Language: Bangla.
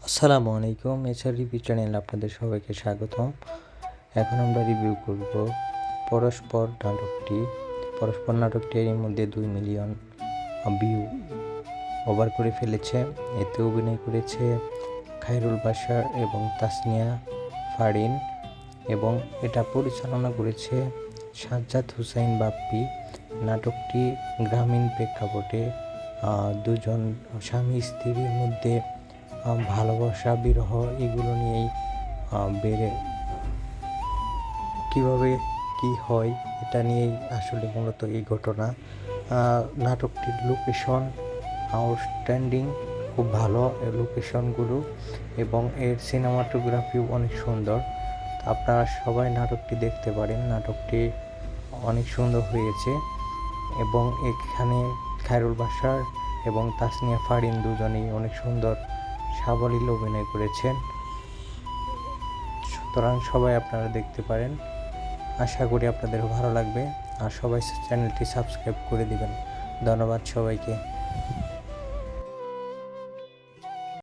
আসসালামু আলাইকুম, এছাড়া রিভিউ চ্যানেলে আপনাদের সবাইকে স্বাগতম। এখন আমরা রিভিউ করব পরস্পর নাটকটি। পরস্পর নাটকটি এর মধ্যে 2 মিলিয়ন ভিউ ওভার করে ফেলেছে। এতে অভিনয় করেছে খায়রুল বাশার এবং তাসনিয়া ফারিন, এবং এটা পরিচালনা করেছে সাজ্জাদ হোসাইন বাপ্পি। নাটকটি গ্রামীণ প্রেক্ষাপটে দুজন স্বামী স্ত্রীর মধ্যে ভালোবাসা বিরহ এগুলো নিয়েই কীভাবে কি হয় এটা নিয়েই আসলে মূলত এই ঘটনা। নাটকটির লোকেশন আউটস্ট্যান্ডিং, খুব ভালো লোকেশনগুলো, এবং এর সিনেমাটোগ্রাফিও অনেক সুন্দর। আপনারা সবাই নাটকটি দেখতে পারেন। নাটকটি অনেক সুন্দর হয়েছে, এবং এখানে খায়রুল বাশার এবং তাসনিয়া ফারিন দুজনেই অনেক সুন্দর সাবলীল অভিনয় করেছেন। সুতরাং সবাই আপনারা দেখতে পারেন। আশা করি আপনাদের ভালো লাগবে, আর সবাই চ্যানেলটি সাবস্ক্রাইব করে দিবেন। ধন্যবাদ সবাইকে।